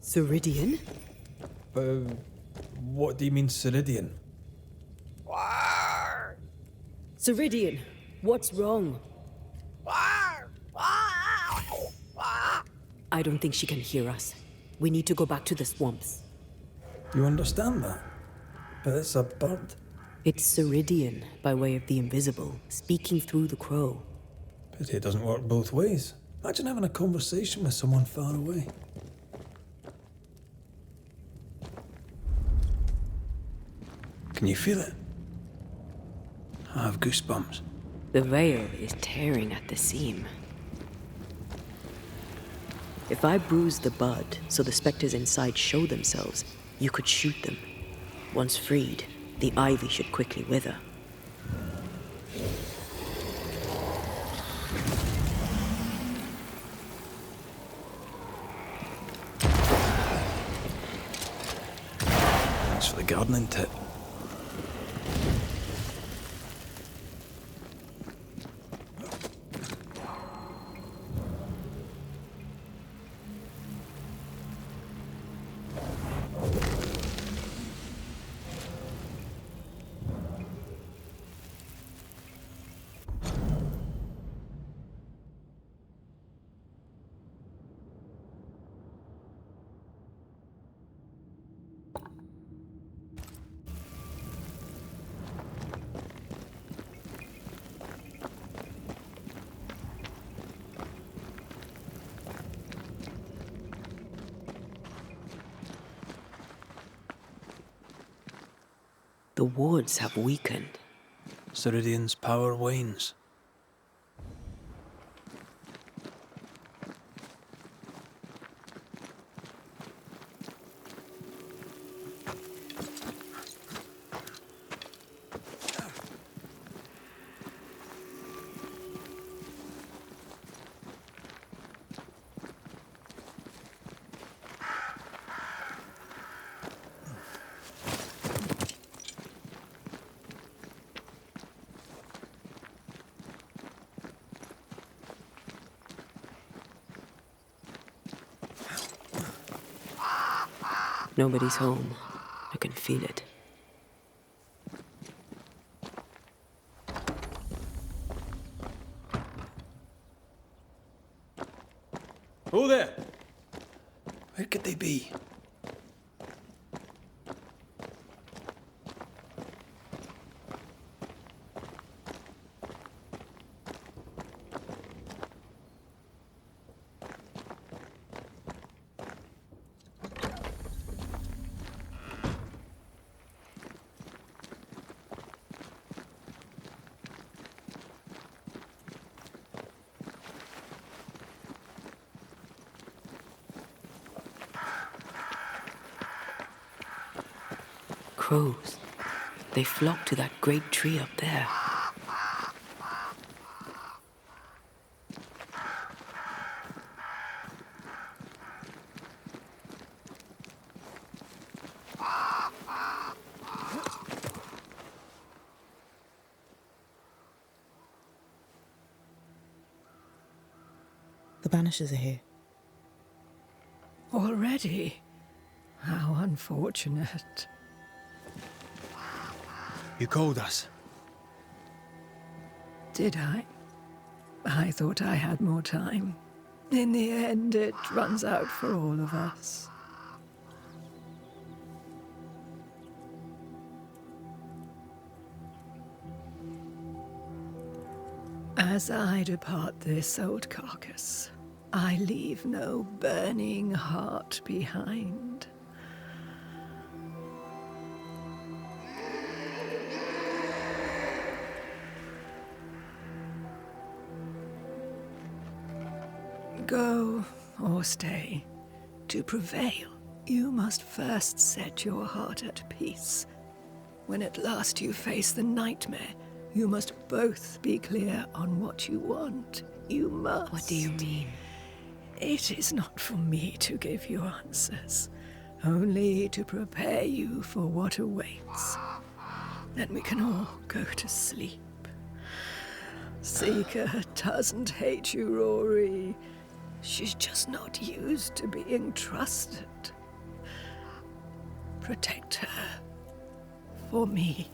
Siraidiэн? What do you mean, Siraidiэн? Siraidiэн, what's wrong? I don't think she can hear us. We need to go back to the swamps. You understand that? But it's a bird. It's Siraidiэн, by way of the invisible, speaking through the crow. Pity it doesn't work both ways. Imagine having a conversation with someone far away. Can you feel it? I have goosebumps. The veil is tearing at the seam. If I bruise the bud so the spectres inside show themselves, you could shoot them. Once freed, the ivy should quickly wither. Thanks for the gardening tip. The wards have weakened. Siraidién's power wanes. Nobody's home. I can feel it. Who there? Where could they be? Crows. They flock to that great tree up there. The Banishers are here. Already? How unfortunate. You called us. Did I? I thought I had more time. In the end, it runs out for all of us. As I depart this old carcass, I leave no burning heart behind. Go or stay. To prevail, you must first set your heart at peace. When at last you face the nightmare, you must both be clear on what you want. You must. What do you mean? It is not for me to give you answers, only to prepare you for what awaits. Then we can all go to sleep. Seeker doesn't hate you, Rory. She's just not used to being trusted. protect her. For me.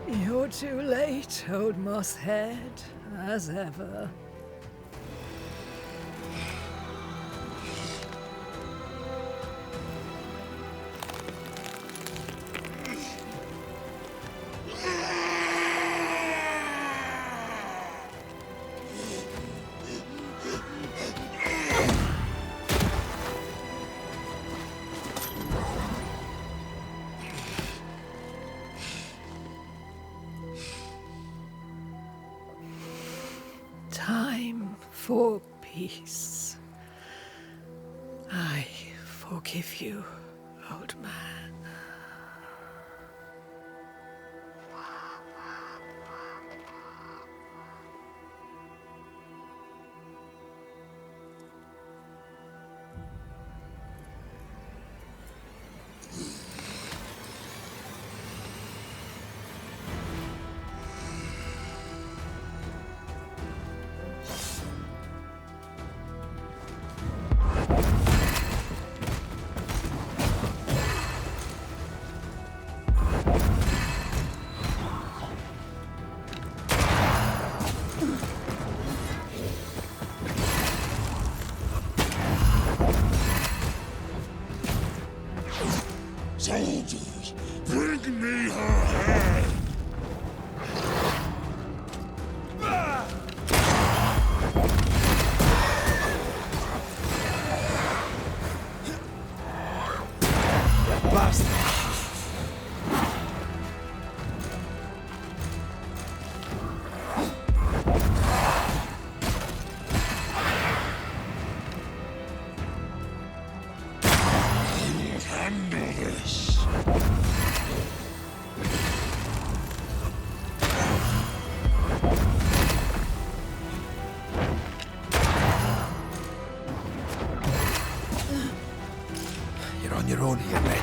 You're too late, old mosshead, as ever. Time for peace. I forgive you, old man. Soldiers, bring me her head! Bastard! Handle this! You're on your own here, mate.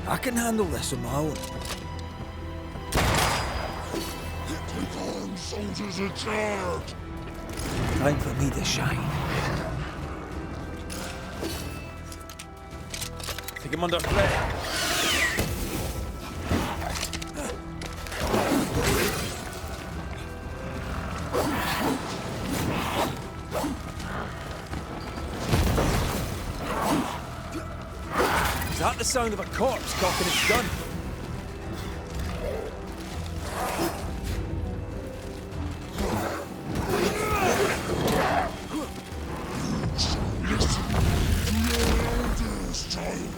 I can handle this on my own. Take on, soldiers in charge! Time for me to shine. Take him under threat. Is that the sound of a corpse cocking its gun? Listen to your elders, child!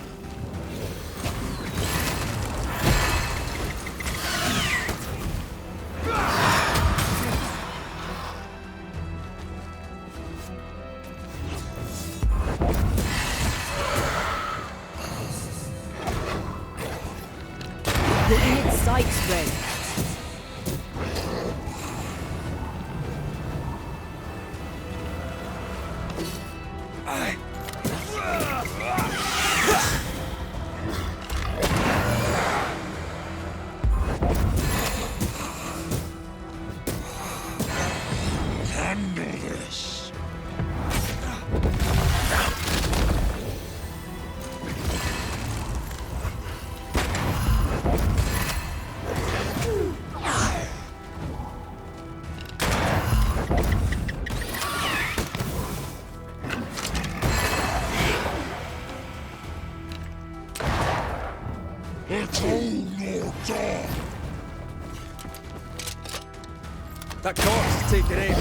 Looking at sights, Red. Handle this! Atone or die! That corpse is taking aim.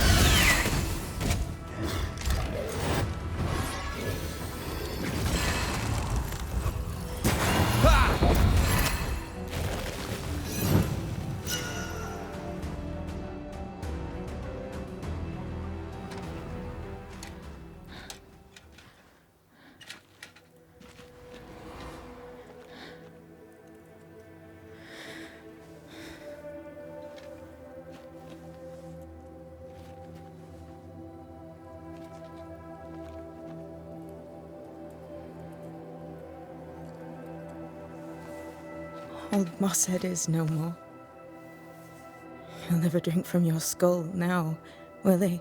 Old Mosshead is no more. He'll never drink from your skull now, will he?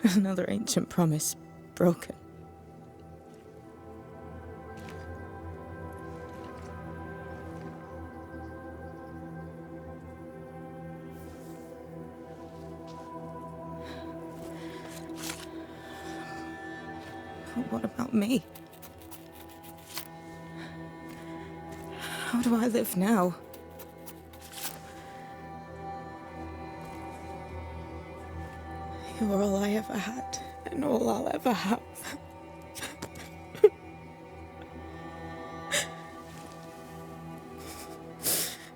Another ancient promise broken. But what about me? How do I live now? You're all I ever had, and all I'll ever have.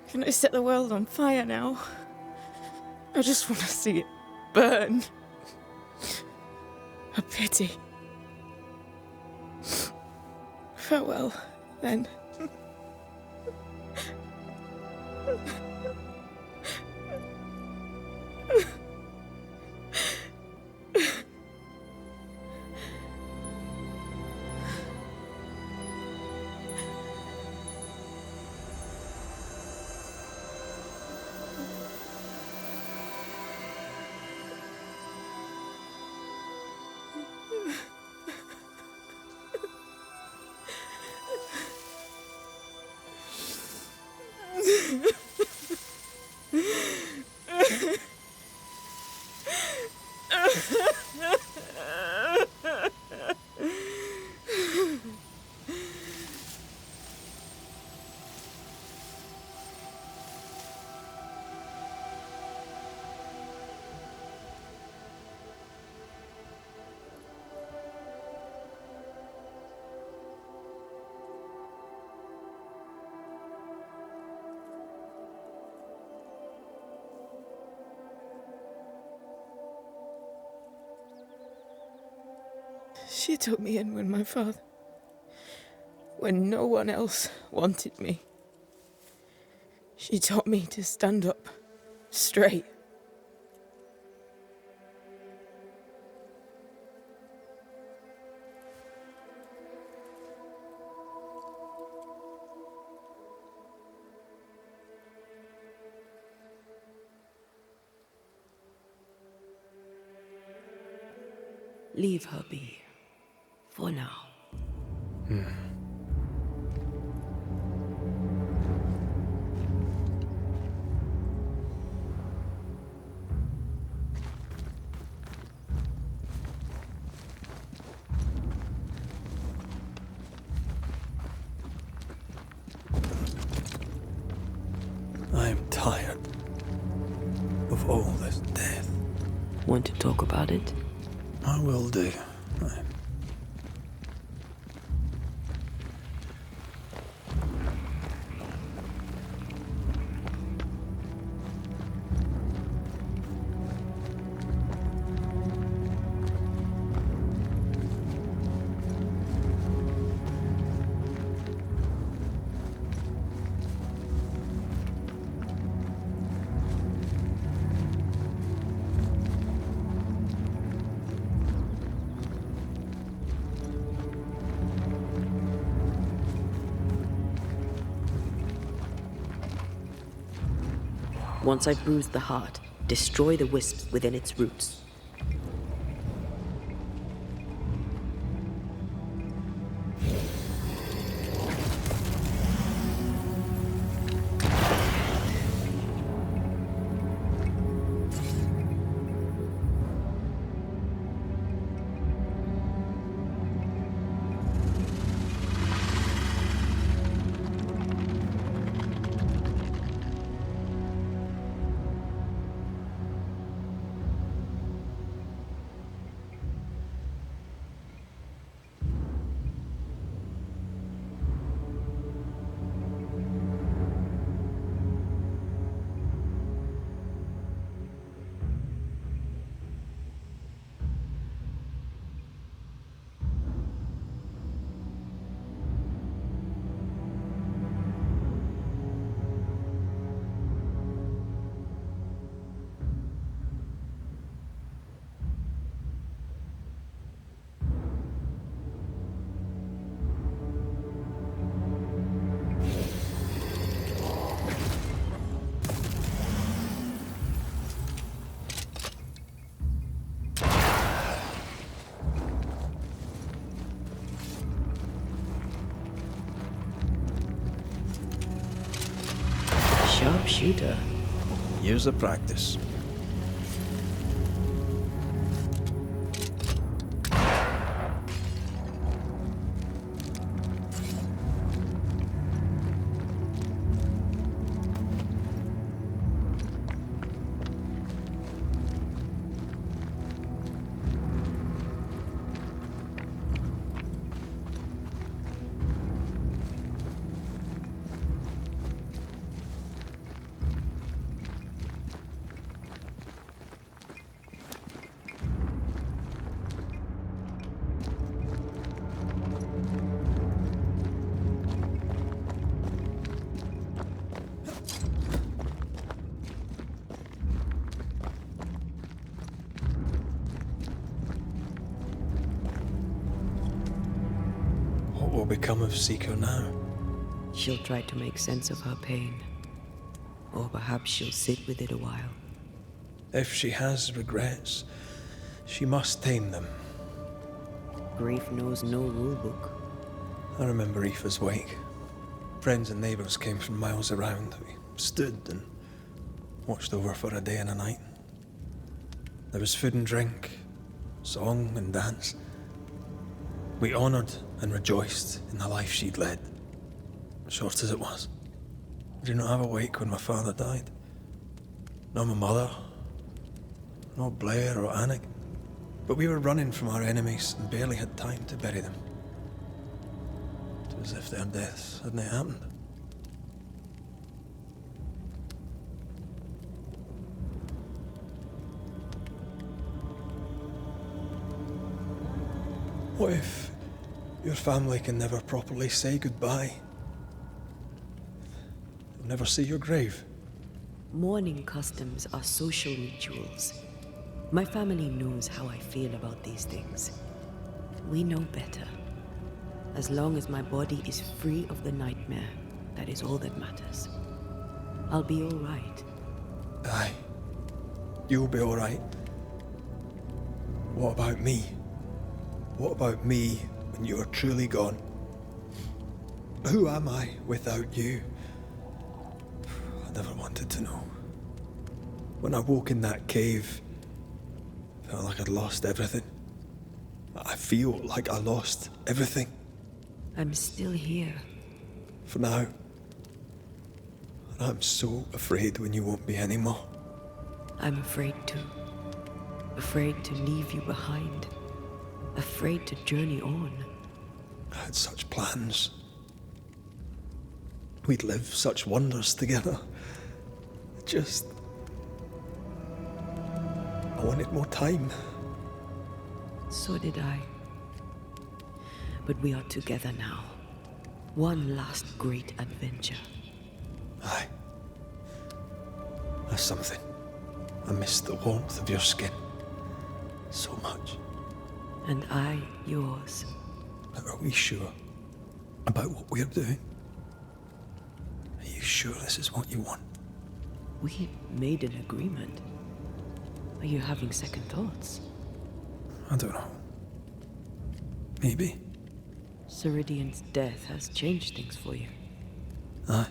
Can I set the world on fire now? I just want to see it burn. A pity. Farewell, then. She took me in when no one else wanted me. She taught me to stand up straight. Leave her be. For now. I'm tired of all this death. Want to talk about it? I will do. Once I bruise the heart, destroy the wisps within its roots. sharpshooter. Years of practice. What will become of Seeker now? She'll try to make sense of her pain. Or perhaps she'll sit with it a while. If she has regrets, she must tame them. Grief knows no rule book. I remember Aoife's wake. Friends and neighbours came from miles around. We stood and watched over for a day and a night. There was food and drink, song and dance. We honoured and rejoiced in the life she'd led, short as it was. I did not have a wake when my father died. Nor my mother, nor Blair or Anik. But we were running from our enemies and barely had time to bury them. It was as if their deaths hadn't happened. What if your family can never properly say goodbye? They'll never see your grave. Mourning customs are social rituals. My family knows how I feel about these things. We know better. As long as my body is free of the nightmare, that is all that matters. I'll be all right. Aye. You'll be all right. What about me? What about me when you are truly gone? Who am I without you? I never wanted to know. When I woke in that cave, I felt like I'd lost everything. I feel like I lost everything. I'm still here. For now. And I'm so afraid when you won't be anymore. I'm afraid too. Afraid to leave you behind. Afraid to journey on. I had such plans. We'd live such wonders together. Just... I wanted more time. So did I. But we are together now. One last great adventure. Aye. That's something. I miss the warmth of your skin. So much. And I yours. But are we sure about what we're doing? Are you sure this is what you want? We made an agreement. Are you having second thoughts? I don't know. Maybe. Siraidien's death has changed things for you. Aye.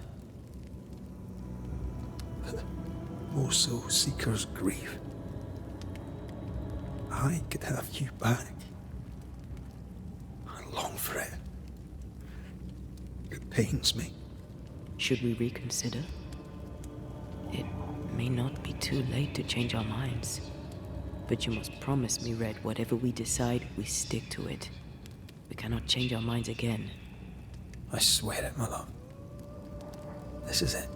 But more so Seeker's grief. I could have you back. I long for it. It pains me. Should we reconsider? It may not be too late to change our minds. But you must promise me, Red, whatever we decide, we stick to it. We cannot change our minds again. I swear it, my love. This is it.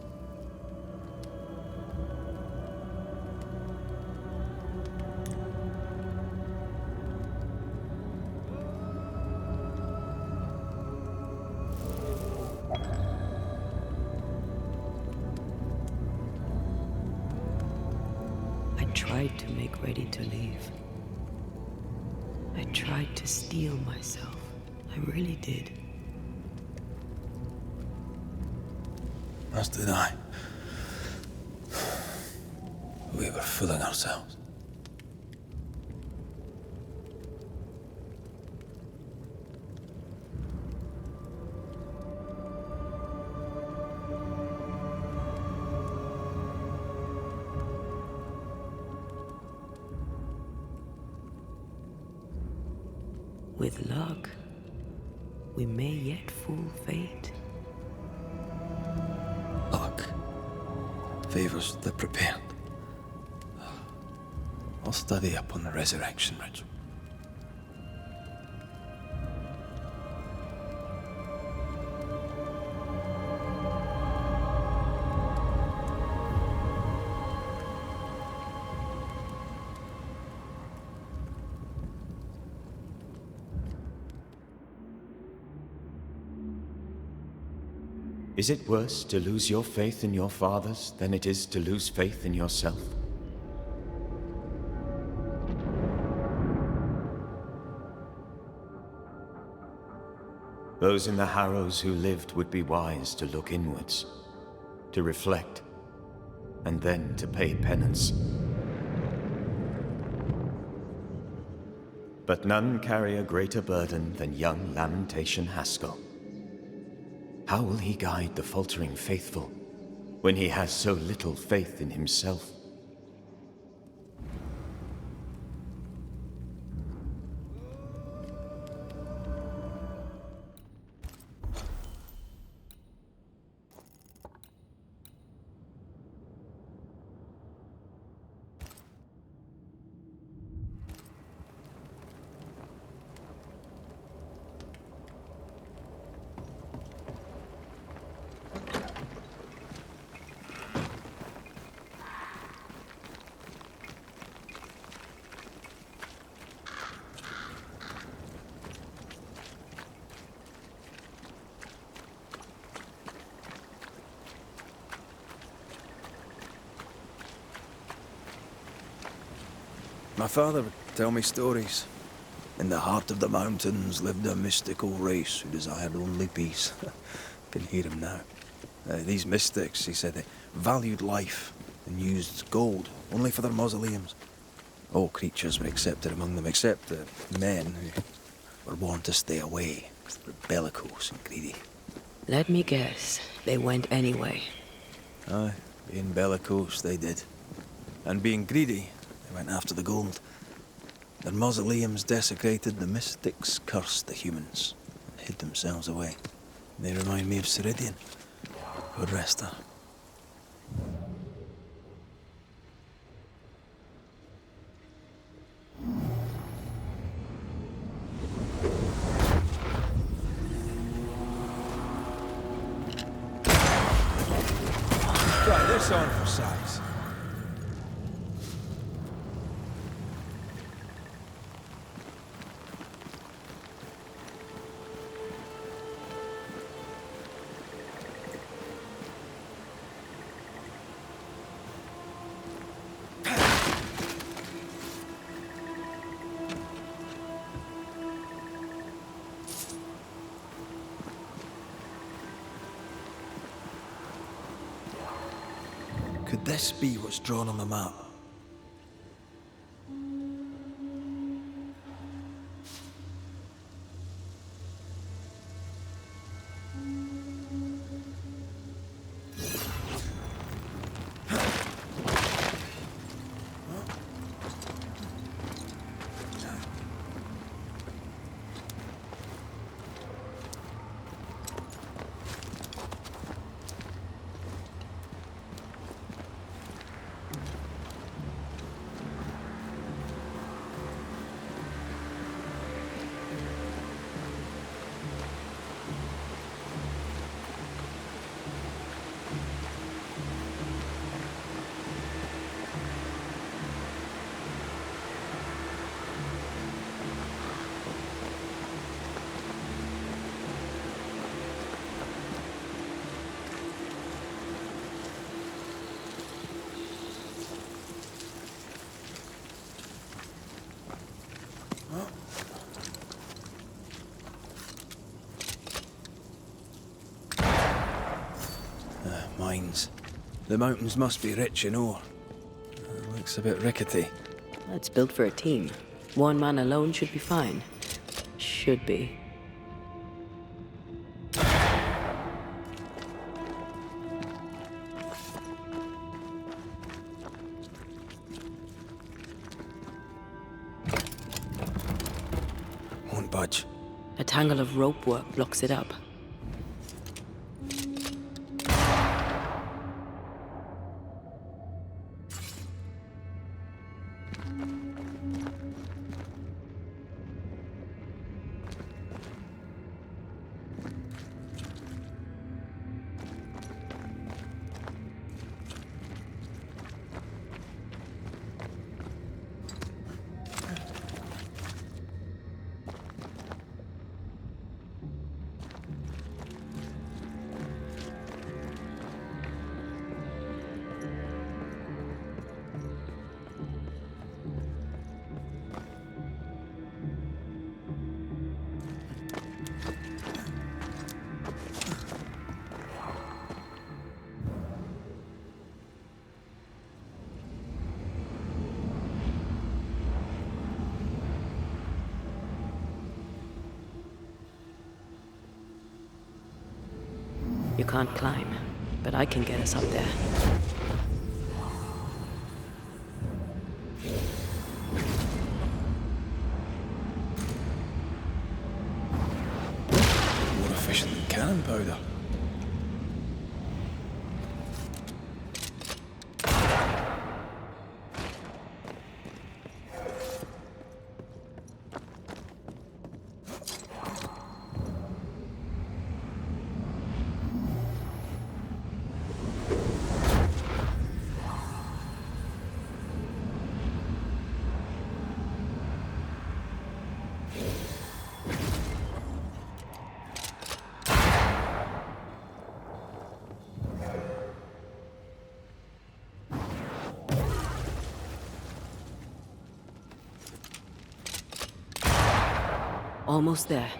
I tried to make ready to leave. I tried to steel myself. I really did. As did I. We were fooling ourselves. With luck, we may yet fool fate. Luck favors the prepared. I'll study up on the resurrection ritual. Is it worse to lose your faith in your fathers than it is to lose faith in yourself? Those in the harrows who lived would be wise to look inwards, to reflect, and then to pay penance. But none carry a greater burden than young Lamentation Haskell. How will he guide the faltering faithful when he has so little faith in himself? My father would tell me stories. In the heart of the mountains lived a mystical race who desired only peace. Can hear him now. These mystics, he said, they valued life and used gold only for their mausoleums. All creatures were accepted among them, except the men who were born to stay away because they were bellicose and greedy. Let me guess, they went anyway. Aye, being bellicose they did. And being greedy, they went after the gold. Their mausoleums desecrated, the mystics cursed the humans and hid themselves away. They remind me of Siraidiэн. God rest her. Try this on for size. Could this be what's drawn on the map? Mines. The mountains must be rich in ore. Looks a bit rickety. It's built for a team. One man alone should be fine. Should be. Won't budge. tangle of rope work blocks it up. You can't climb, but I can get us up there. More efficient than cannon powder. Almost there.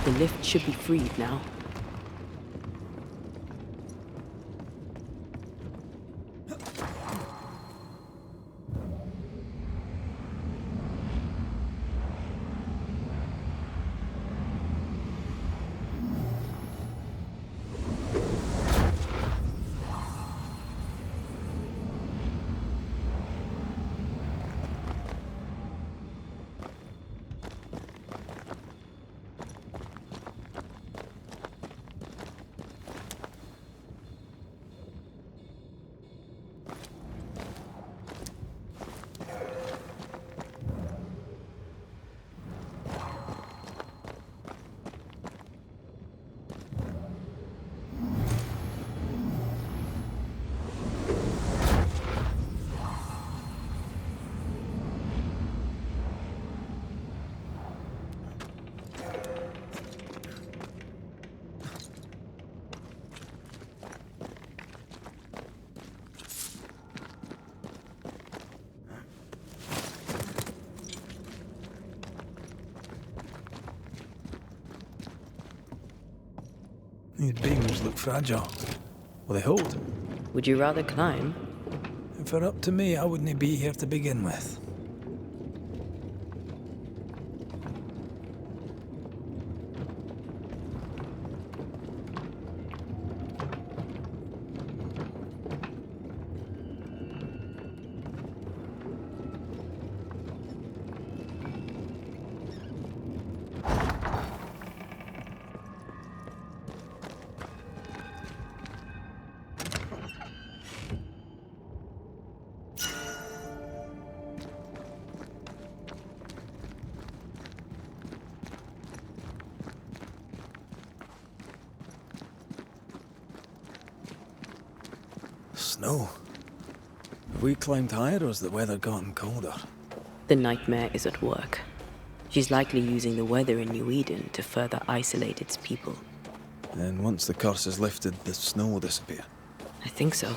The lift should be freed now. These beams look fragile. Will they hold? Would you rather climb? If it were up to me, I wouldn't be here to begin with. Snow. Have we climbed higher or has the weather gotten colder? The nightmare is at work. She's likely using the weather in Nью-Иден to further isolate its people. And once the curse is lifted, the snow will disappear. I think so.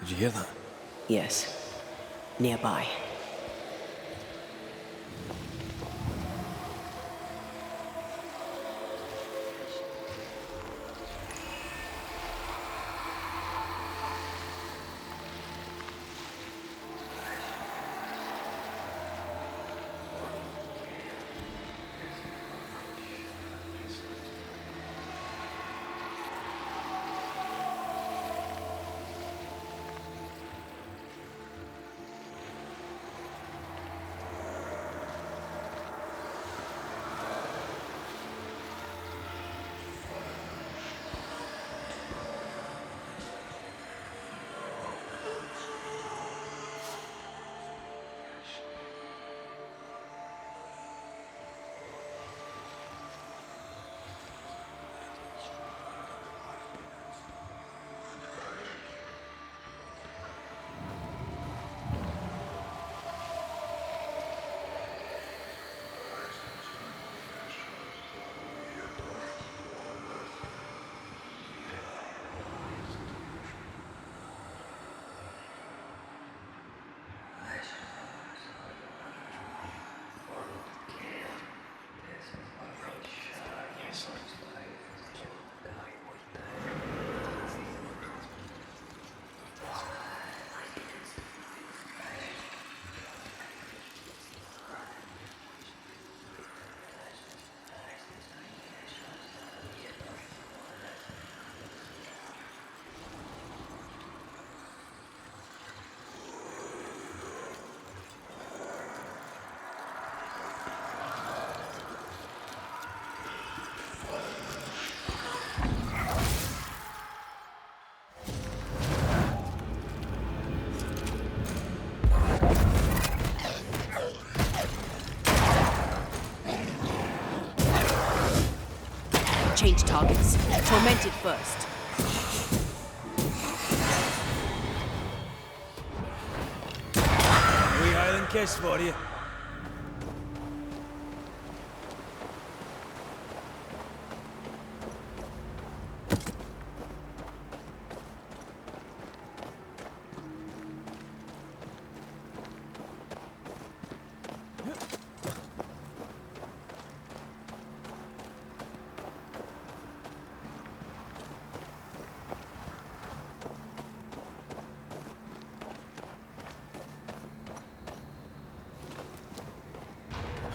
Did you hear that? Yes. Nearby. Change targets. Tormented first. Wee island kiss for you.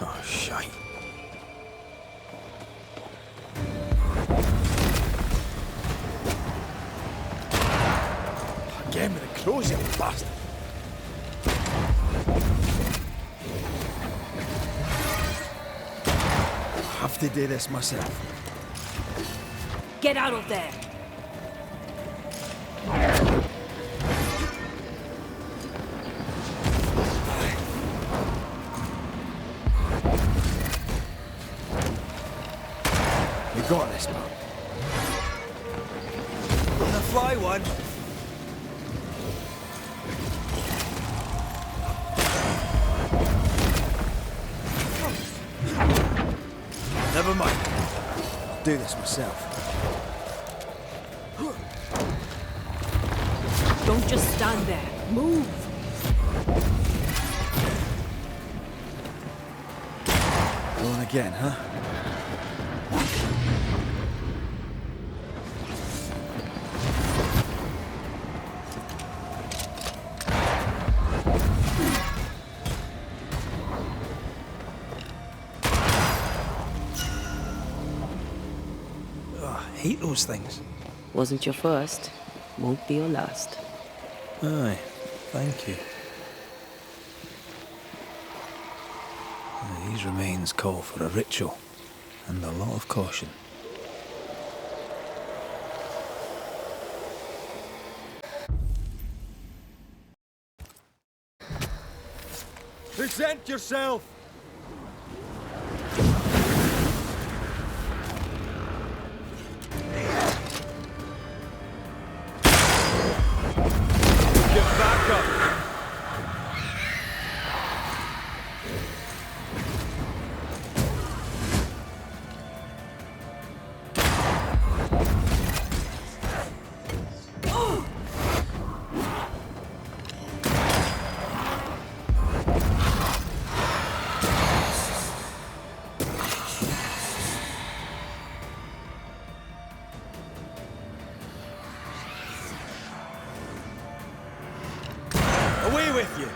Oh, shite. Again with the crows, you bastard. I have to do this myself. Get out of there! You got this, man. The fly one. Never mind. I'll do this myself. Don't just stand there. Move! Going again, huh? I hate those things. Wasn't your first, won't be your last. Aye, thank you. These remains call for a ritual, and a lot of caution. Present yourself! Get back up! Away with you!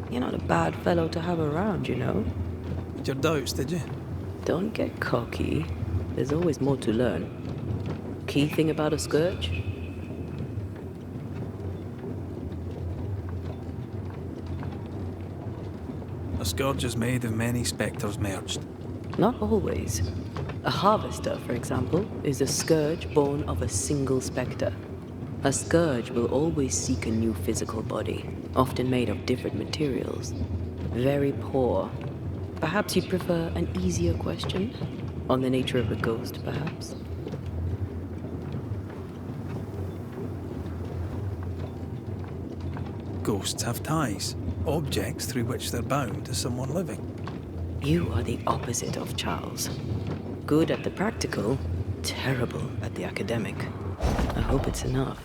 You're not a bad fellow to have around, you know. Had your doubts, did you? Don't get cocky. There's always more to learn. Key thing about a scourge? A scourge is made of many spectres merged. Not always. A harvester, for example, is a scourge born of a single spectre. A scourge will always seek a new physical body, often made of different materials. Very poor. Perhaps you'd prefer an easier question? On the nature of a ghost, perhaps? Ghosts have ties, objects through which they're bound to someone living. You are the opposite of Charles. Good at the practical, terrible at the academic. I hope it's enough.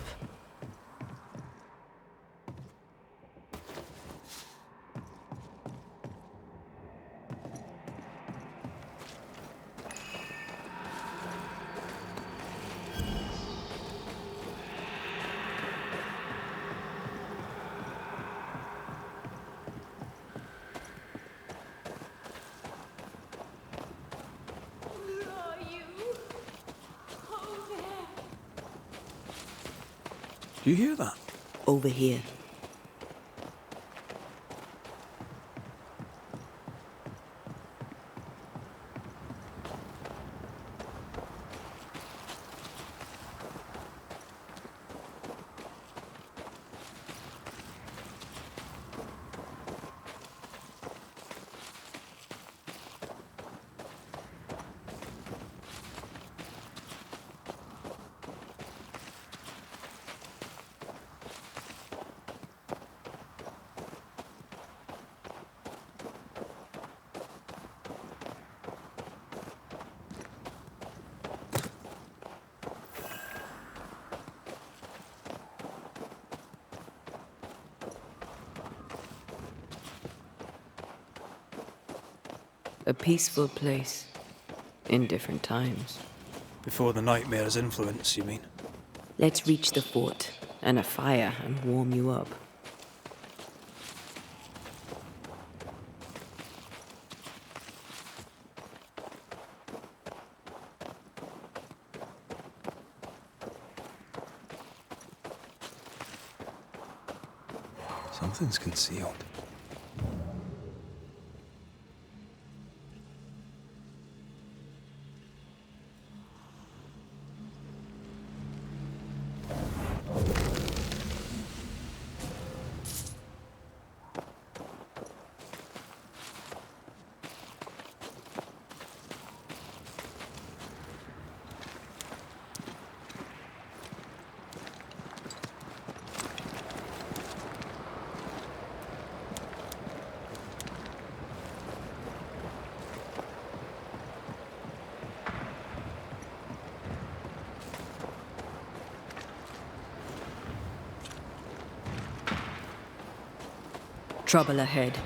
Do you hear that? Over here. A peaceful place. In different times. Before the nightmare's influence, you mean? Let's reach the fort and a fire and warm you up. Something's concealed. Trouble ahead.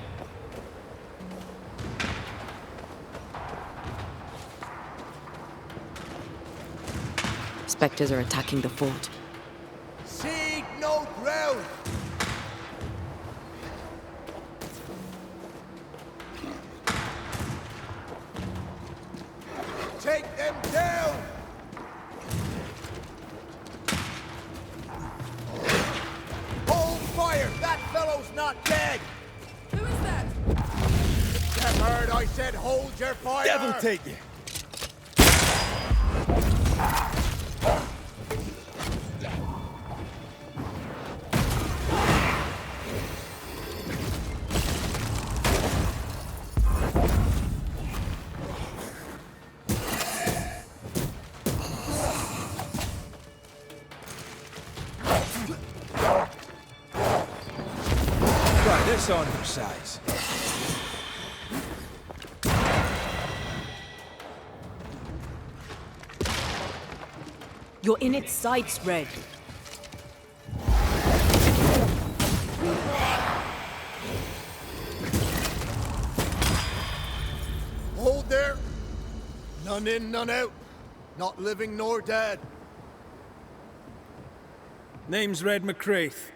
Spectres are attacking the fort. Seek no ground! Take them down! Hold fire! That fellow's not dead! Who is that? Shepherd, I said hold your fire! Devil take you! Try this on for size. You're in its sights, Red. Hold there! None in, none out. Not living nor dead. Name's Red McCraith.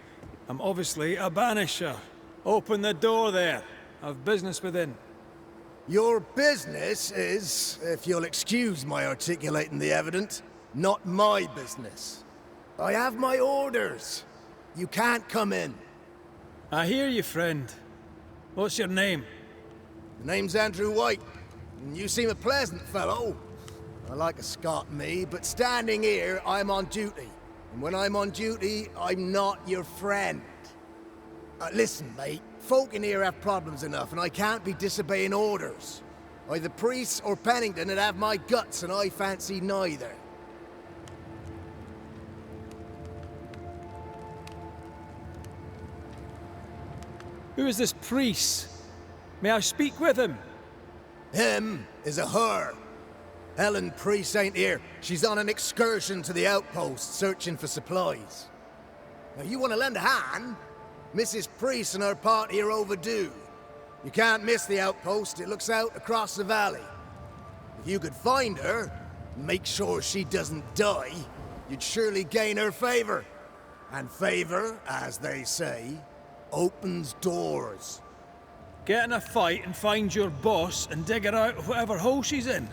I'm obviously a banisher. Open the door there. I've business within. Your business is, if you'll excuse my articulating the evident, not my business. I have my orders. You can't come in. I hear you, friend. What's your name? The name's Andrew White, and you seem a pleasant fellow. I like a Scot, me, but standing here, I'm on duty. And when I'm on duty, I'm not your friend. Listen, mate, folk in here have problems enough, and I can't be disobeying orders. Either priests or Pennington would have my guts, and I fancy neither. Who is this priest? May I speak with him? Him is a her. Helen Priest ain't here. She's on an excursion to the outpost, searching for supplies. Now, you want to lend a hand? Mrs. Priest and her party are overdue. You can't miss the outpost. It looks out across the valley. If you could find her, and make sure she doesn't die, you'd surely gain her favor. And favor, as they say, opens doors. Get in a fight and find your boss and dig her out of whatever hole she's in.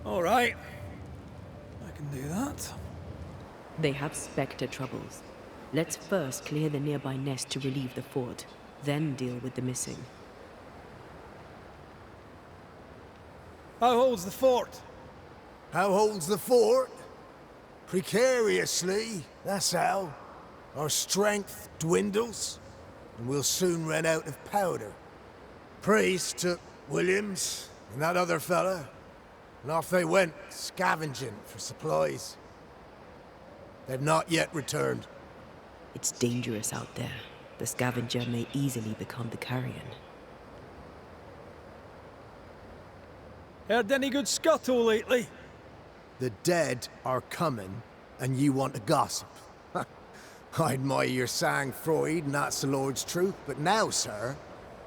All right. I can do that. They have Spectre troubles. Let's first clear the nearby nest to relieve the fort, then deal with the missing. How holds the fort? How holds the fort? Precariously, that's how. Our strength dwindles, and we'll soon run out of powder. Priest took Williams and that other fella, and off they went, scavenging for supplies. They've not yet returned. It's dangerous out there. The scavenger may easily become the carrion. Heard any good scuttle lately? The dead are coming, and you want to gossip. I admire your sang-froid, and that's the Lord's truth, but now, sir,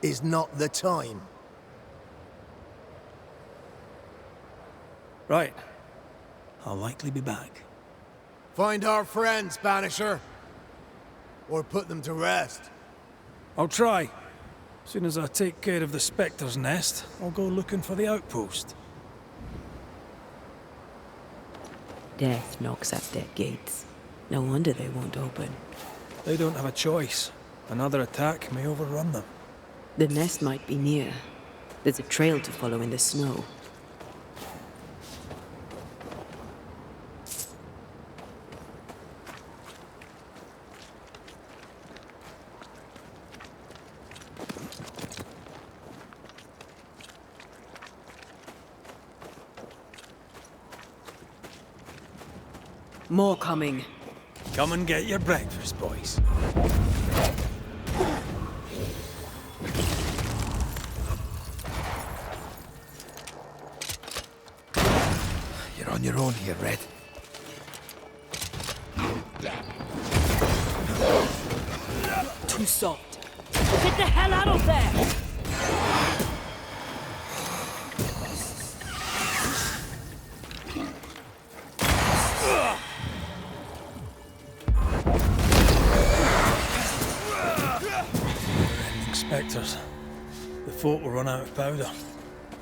is not the time. Right. I'll likely be back. Find our friends, Banisher. Or put them to rest. I'll try. As soon as I take care of the Spectre's nest, I'll go looking for the outpost. Death knocks at their gates. No wonder they won't open. They don't have a choice. Another attack may overrun them. The nest might be near. There's a trail to follow in the snow. More coming. Come and get your breakfast, boys. You're on your own here, Red. Too soft. Get the hell out of there! Spectres. The fort will run out of powder.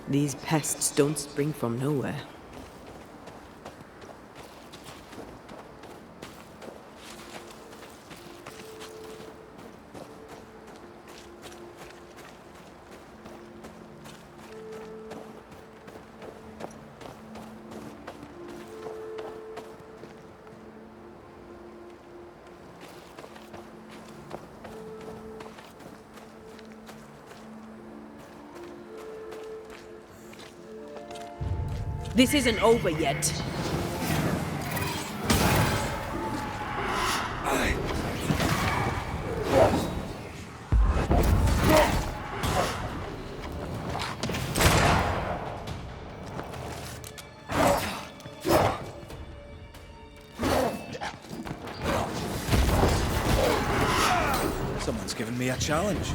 These pests don't spring from nowhere. This isn't over yet. Someone's given me a challenge.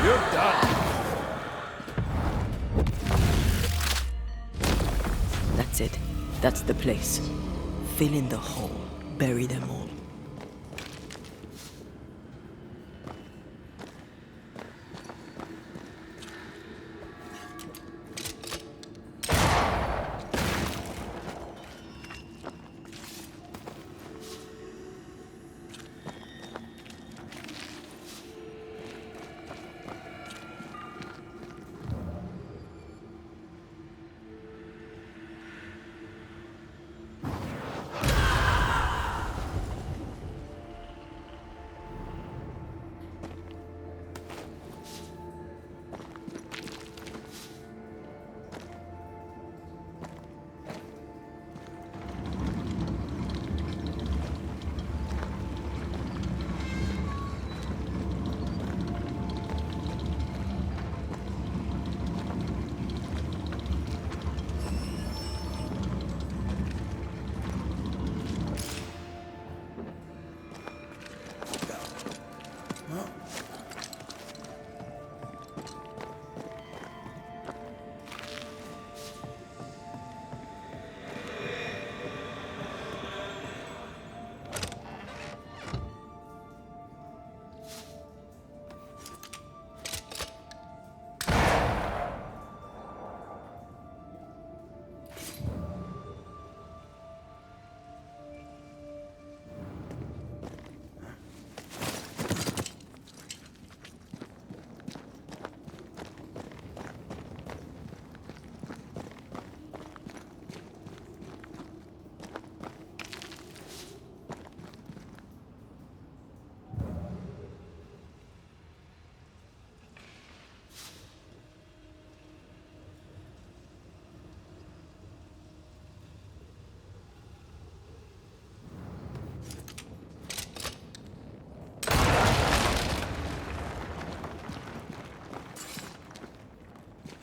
You're done. That's it. That's the place. Fill in the hole. Bury them all.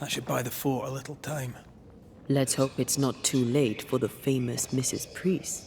That should buy the fort a little time. Let's hope it's not too late for the famous Mrs. Priest.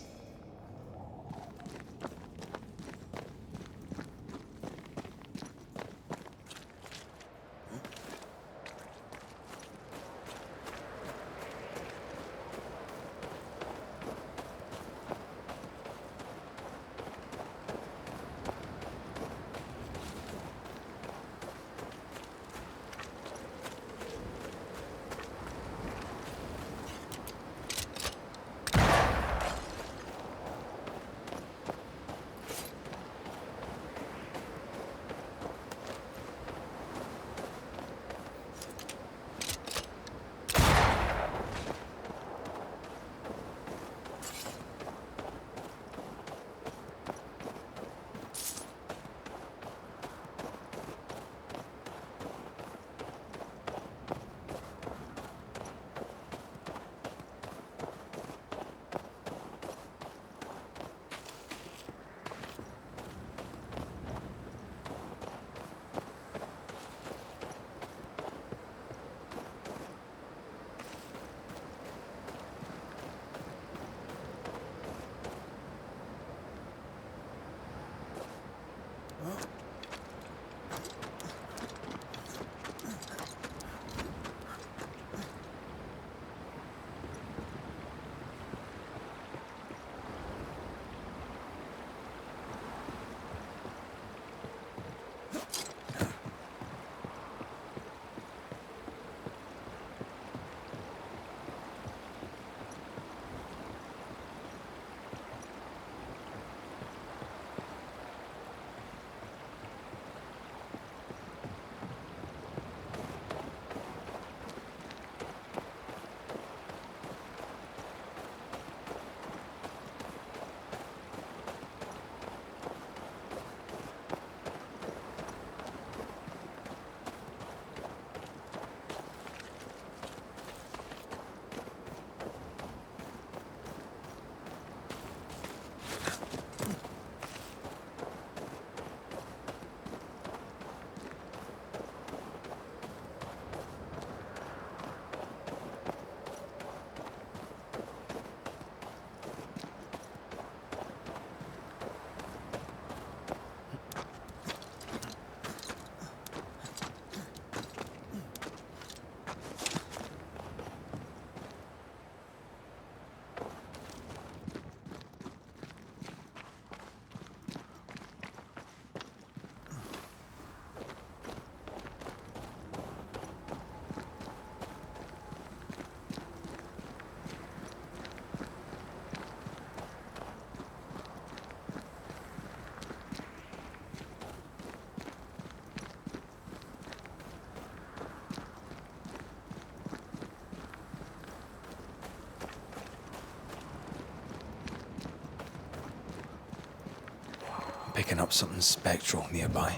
picking up something spectral nearby.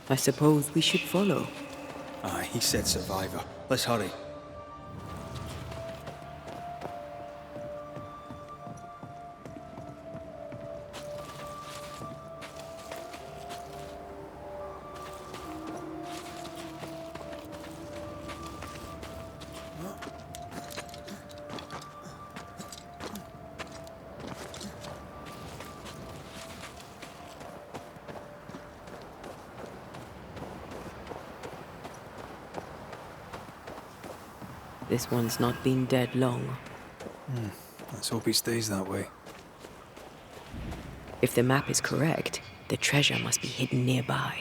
I suppose we should follow. Aye, he said survivor. Let's hurry. This one's not been dead long. Let's hope he stays that way. If the map is correct, the treasure must be hidden nearby.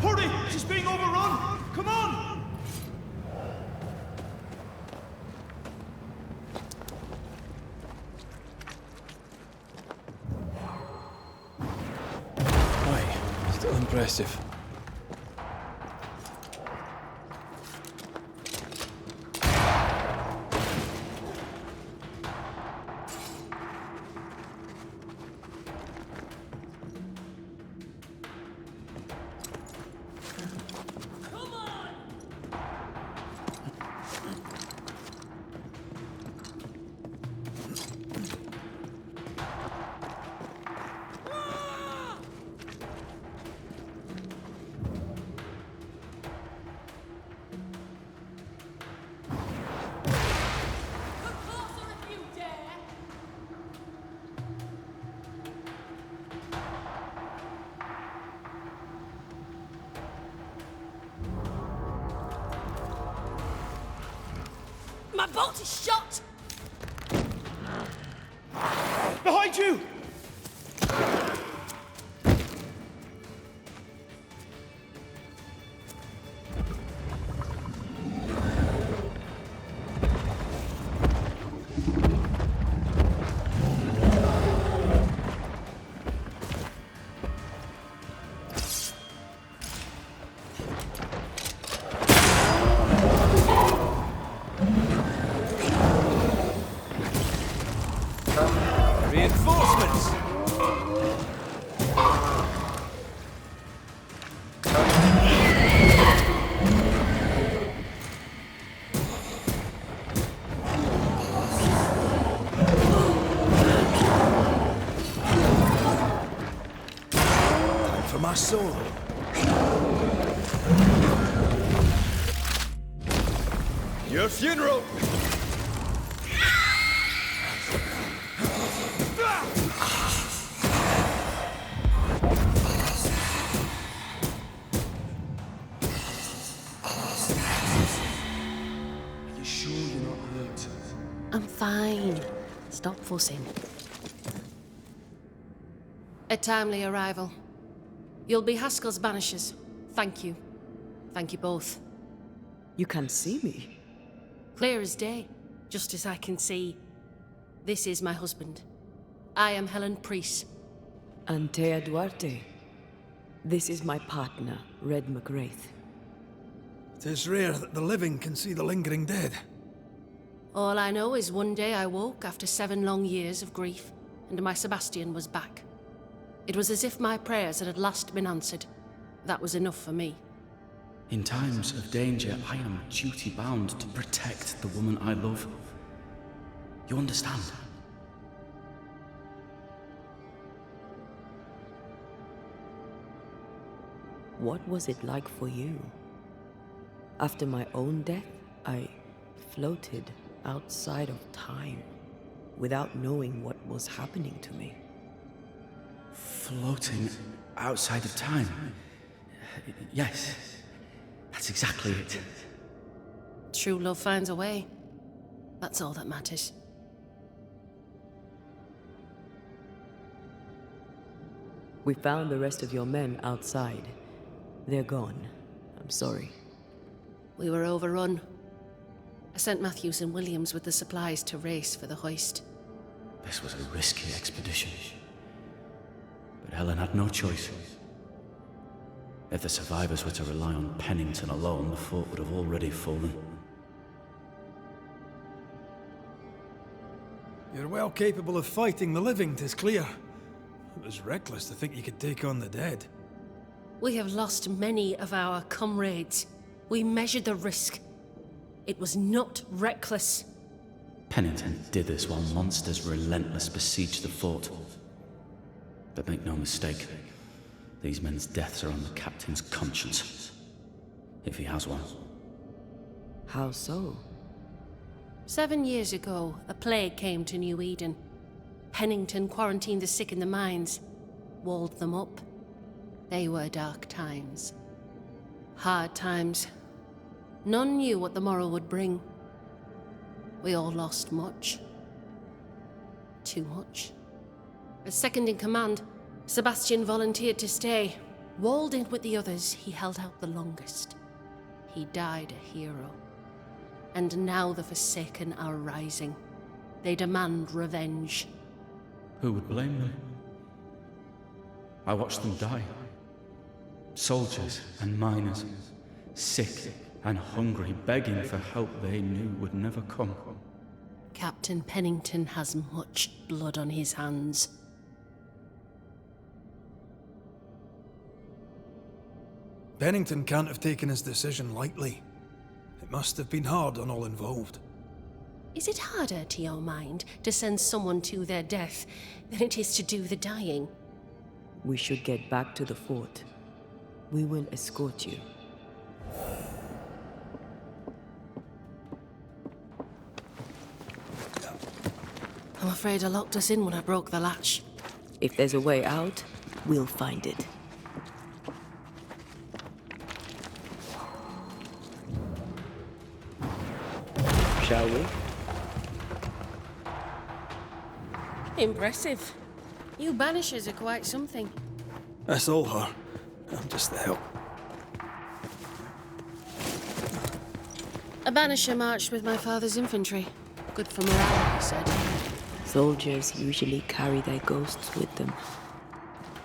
Hurry! She's being overrun! Come on! Still impressive. My bolt is shot! Behind you! Reinforcements! Time for my soul. Your funeral! Are you sure you're not hurt? I'm fine. Stop fussing. A timely arrival. You'll be Haskell's Banishers. Thank you. Thank you both. You can see me. Clear as day, just as I can see. This is my husband. I am Helen Priest. Antea Duarte. This is my partner, Red McGrath. 'Tis rare that the living can see the lingering dead. All I know is one day I woke after 7 long years of grief, and my Sebastian was back. It was as if my prayers had at last been answered. That was enough for me. In times of danger, I am duty-bound to protect the woman I love. You understand? What was it like for you? After my own death, I floated outside of time, without knowing what was happening to me. Floating outside of time? Yes, that's exactly it. True love finds a way. That's all that matters. We found the rest of your men outside. They're gone. I'm sorry. We were overrun. I sent Matthews and Williams with the supplies to race for the hoist. This was a risky expedition. But Helen had no choice. If the survivors were to rely on Pennington alone, the fort would have already fallen. You're well capable of fighting the living, 'tis clear. It was reckless to think you could take on the dead. We have lost many of our comrades. We measured the risk. It was not reckless. Pennington did this while monsters relentless besieged the fort. But make no mistake, these men's deaths are on the captain's conscience. If he has one. How so? 7 years ago, a plague came to Nью-Иден. Pennington quarantined the sick in the mines, walled them up. They were dark times. Hard times. None knew what the morrow would bring. We all lost much. Too much. As second in command, Sebastian volunteered to stay. Walled in with the others, he held out the longest. He died a hero. And now the Forsaken are rising. They demand revenge. Who would blame them? I watched them die. Soldiers and miners, sick and hungry, begging for help they knew would never come. Captain Pennington has much blood on his hands. Pennington can't have taken his decision lightly. It must have been hard on all involved. Is it harder, to your mind, to send someone to their death than it is to do the dying? We should get back to the fort. We will escort you. I'm afraid I locked us in when I broke the latch. If there's a way out, we'll find it. Shall we? Impressive. You Banishers are quite something. That's all her. I'm just the help. A Banisher marched with my father's infantry. Good for morale, he said. Soldiers usually carry their ghosts with them.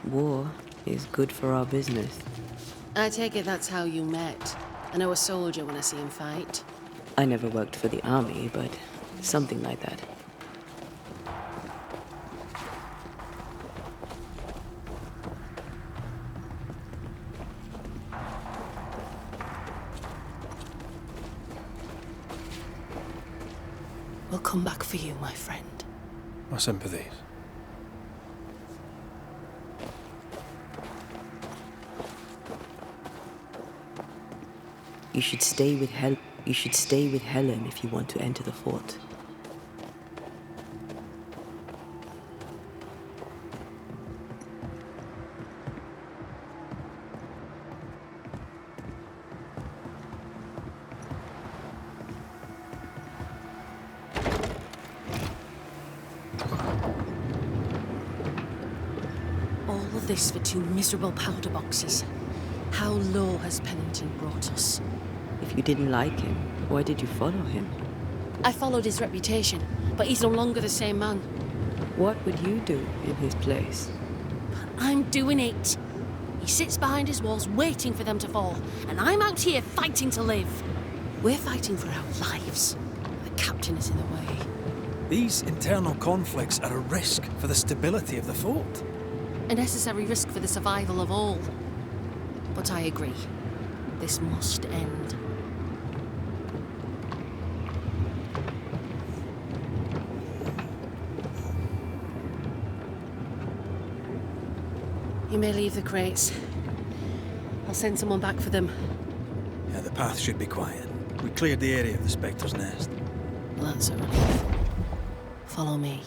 War is good for our business. I take it that's how you met. I know a soldier when I see him fight. I never worked for the army, but something like that. We'll come back for you, my friend. My sympathies. You should stay with Helen if you want to enter the fort. All of this for 2 miserable powder boxes. How low has Pennington brought us? If you didn't like him, why did you follow him? I followed his reputation, but he's no longer the same man. What would you do in his place? I'm doing it. He sits behind his walls waiting for them to fall, and I'm out here fighting to live. We're fighting for our lives. The captain is in the way. These internal conflicts are a risk for the stability of the fort. A necessary risk for the survival of all. But I agree. This must end. You may leave the crates. I'll send someone back for them. Yeah, the path should be quiet. We cleared the area of the Spectre's nest. Well, that's a relief. Follow me.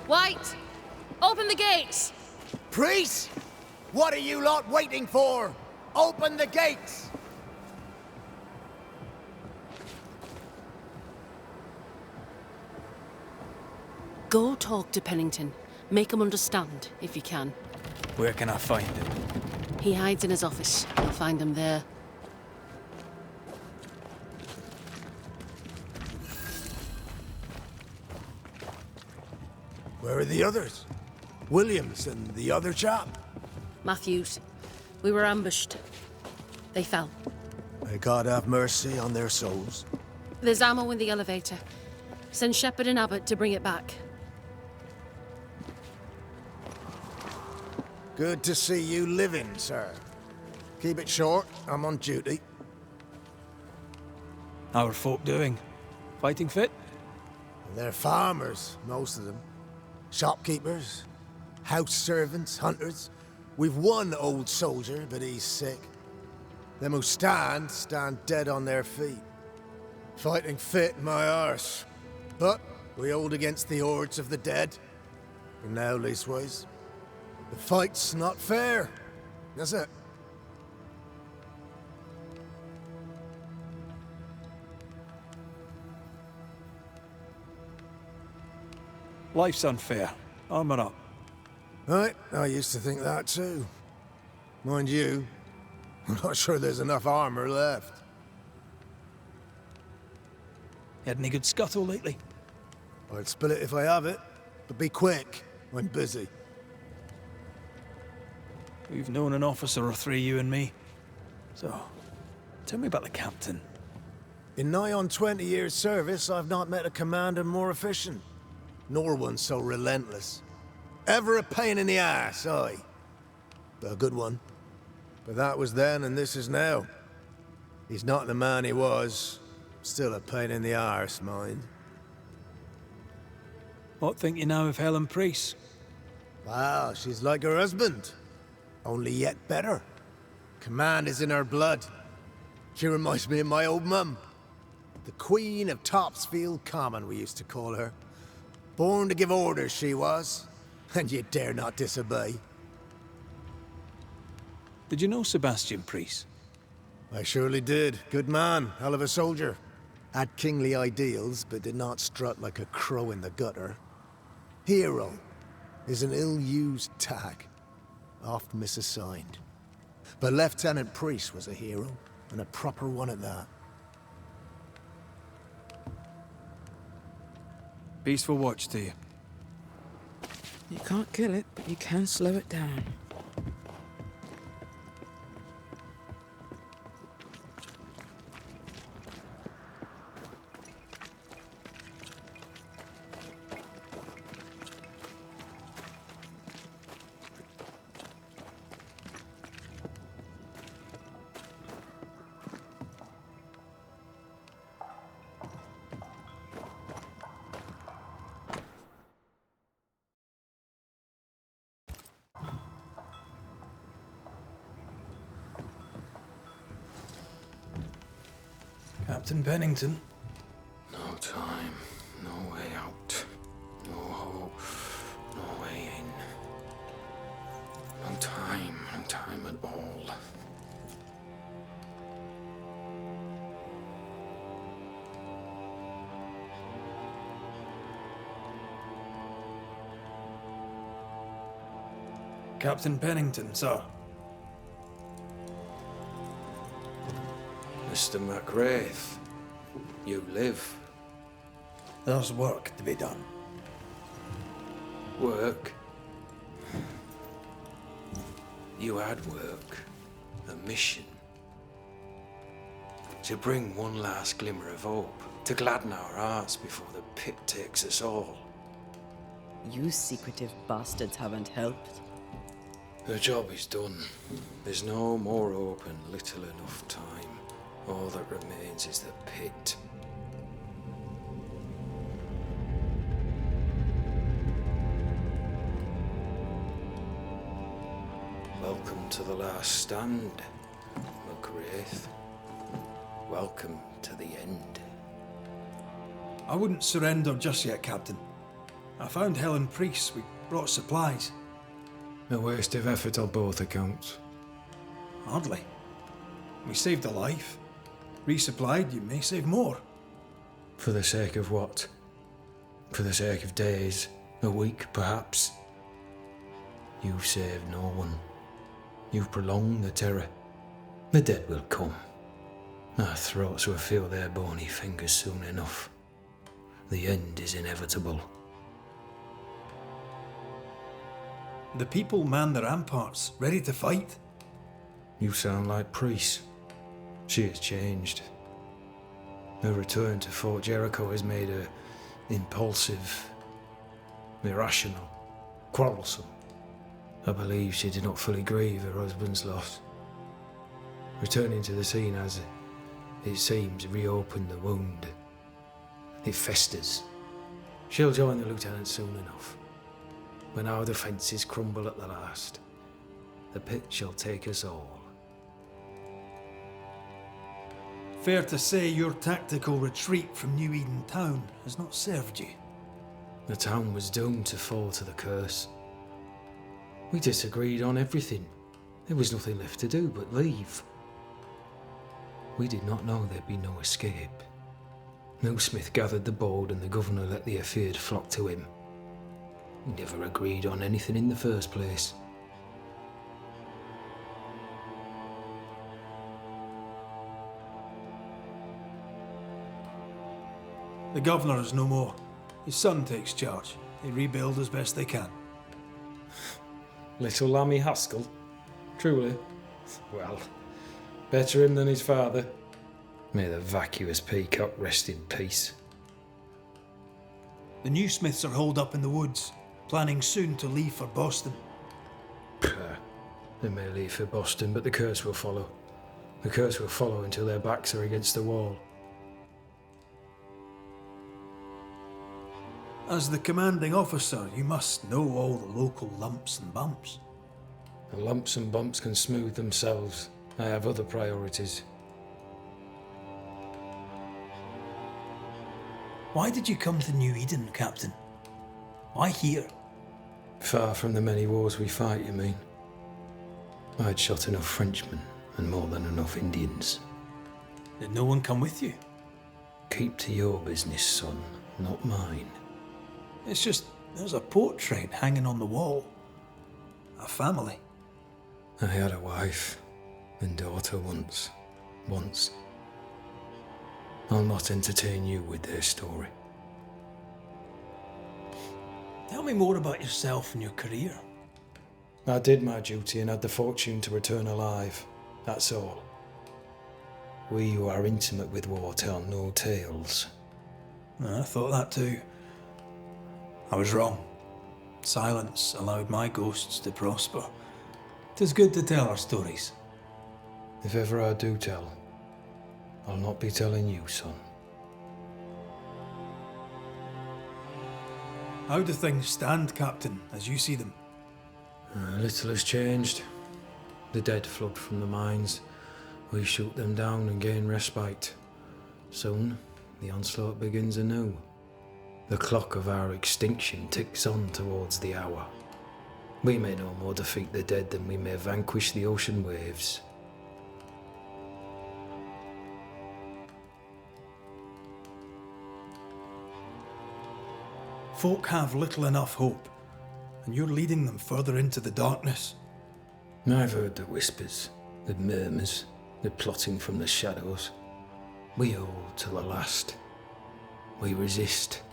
White! Open the gates! Priests! What are you lot waiting for? Open the gates! Go talk to Pennington. Make him understand, if you can. Where can I find him? He hides in his office. You'll find him there. Where are the others? Williams and the other chap? Matthews. We were ambushed. They fell. May God have mercy on their souls. There's ammo in the elevator. Send Shepard and Abbott to bring it back. Good to see you living, sir. Keep it short, I'm on duty. How are folk doing? Fighting fit? They're farmers, most of them. Shopkeepers, house servants, hunters. We've one old soldier, but he's sick. Them who stand dead on their feet. Fighting fit, my arse. But we hold against the hordes of the dead. For now, leastways. The fight's not fair, is it? Life's unfair. Armour up. Right, I used to think that too. Mind you, I'm not sure there's enough armor left. Had any good scuttle lately? I'd spill it if I have it, but be quick, I'm busy. We've known an officer or three, you and me. So, tell me about the captain. In nigh on 20 years' service, I've not met a commander more efficient. Nor one so relentless. Ever a pain in the ass, aye. But a good one. But that was then and this is now. He's not the man he was. Still a pain in the arse, mind. What think you now of Helen Priest? Well, she's like her husband. Only yet better. Command is in her blood. She reminds me of my old mum. The Queen of Topsfield Common, we used to call her. Born to give orders, she was. And you dare not disobey. Did you know Sebastian Priest? I surely did. Good man, hell of a soldier. Had kingly ideals, but did not strut like a crow in the gutter. Hero is an ill-used tag. Oft misassigned. But Lieutenant Priest was a hero, and a proper one at that. Peaceful watch to you. You can't kill it, but you can slow it down. Captain Pennington. No time, no way out, no hope, no way in. No time at all. Captain Pennington, sir. Mr. McWraith, you live. There's work to be done. Work? You had work. A mission. To bring one last glimmer of hope. To gladden our hearts before the pit takes us all. You secretive bastards haven't helped. The job is done. There's no more hope and little enough time. All that remains is the pit. Welcome to the last stand, McWraith. Welcome to the end. I wouldn't surrender just yet, Captain. I found Helen Priest. We brought supplies. A waste of effort on both accounts. Hardly. We saved a life. Resupplied, you may save more. For the sake of what? For the sake of days, a week perhaps? You've saved no one. You've prolonged the terror. The dead will come. Our throats will feel their bony fingers soon enough. The end is inevitable. The people man the ramparts, ready to fight. You sound like Priest. She has changed. Her return to Fort Jericho has made her impulsive, irrational, quarrelsome. I believe she did not fully grieve her husband's loss. Returning to the scene has, it seems, reopened the wound. It festers. She'll join the lieutenant soon enough. When our defences crumble at the last, the pit shall take us all. Fair to say your tactical retreat from Nью-Иден town has not served you. The town was doomed to fall to the curse. We disagreed on everything. There was nothing left to do but leave. We did not know there'd be no escape. No Smith gathered the board and the governor let the affair flock to him. We never agreed on anything in the first place. The governor is no more. His son takes charge. They rebuild as best they can. Little Lammy Haskell? Truly? Well, better him than his father. May the vacuous peacock rest in peace. The new Smiths are holed up in the woods, planning soon to leave for Boston. They may leave for Boston, but the curse will follow. The curse will follow until their backs are against the wall. As the commanding officer, you must know all the local lumps and bumps. The lumps and bumps can smooth themselves. I have other priorities. Why did you come to Nью-Иден, Captain? Why here? Far from the many wars we fight, you mean? I'd shot enough Frenchmen and more than enough Indians. Did no one come with you? Keep to your business, son, not mine. It's just, there's a portrait hanging on the wall. A family. I had a wife and daughter once. I'll not entertain you with their story. Tell me more about yourself and your career. I did my duty and had the fortune to return alive. That's all. We who are intimate with war tell no tales. I thought that too. I was wrong. Silence allowed my ghosts to prosper. 'Tis good to tell our stories. If ever I do tell, I'll not be telling you, son. How do things stand, Captain, as you see them? Little has changed. The dead flood from the mines. We shoot them down and gain respite. Soon, the onslaught begins anew. The clock of our extinction ticks on towards the hour. We may no more defeat the dead than we may vanquish the ocean waves. Folk have little enough hope, and you're leading them further into the darkness. I've heard the whispers, the murmurs, the plotting from the shadows. We hold till the last. We resist,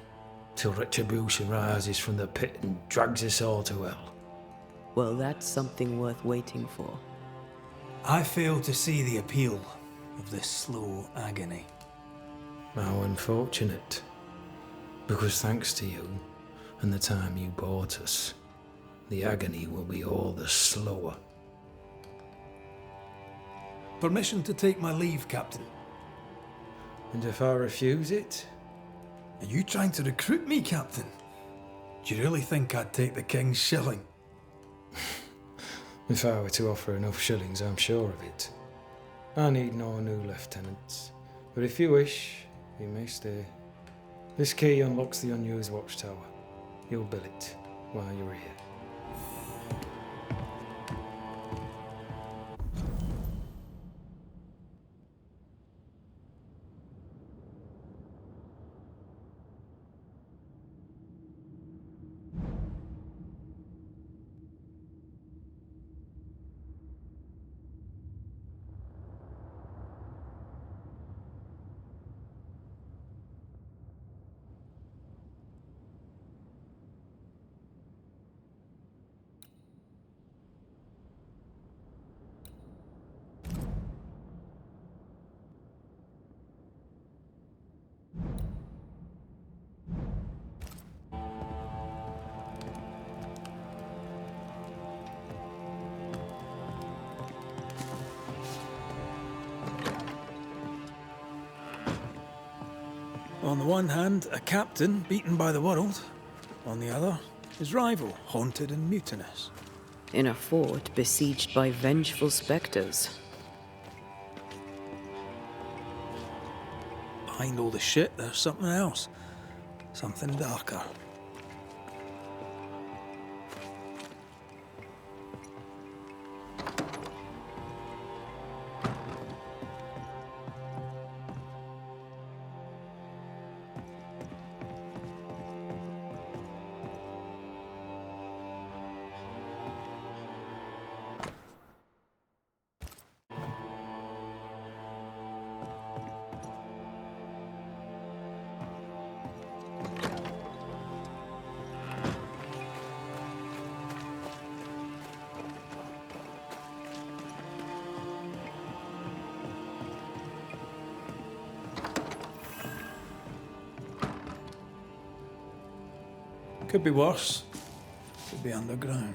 till retribution rises from the pit and drags us all to hell. Well, that's something worth waiting for. I fail to see the appeal of this slow agony. How unfortunate. Because thanks to you and the time you bought us, the agony will be all the slower. Permission to take my leave, Captain. And if I refuse it? Are you trying to recruit me, Captain? Do you really think I'd take the King's shilling? If I were to offer enough shillings, I'm sure of it. I need no new lieutenants. But if you wish, you may stay. This key unlocks the unused watchtower. You'll bill it while you're here. On the one hand, a captain beaten by the world. On the other, his rival, haunted and mutinous. In a fort besieged by vengeful spectres. Behind all the shit, there's something else. Something darker. Could be worse. Could be underground.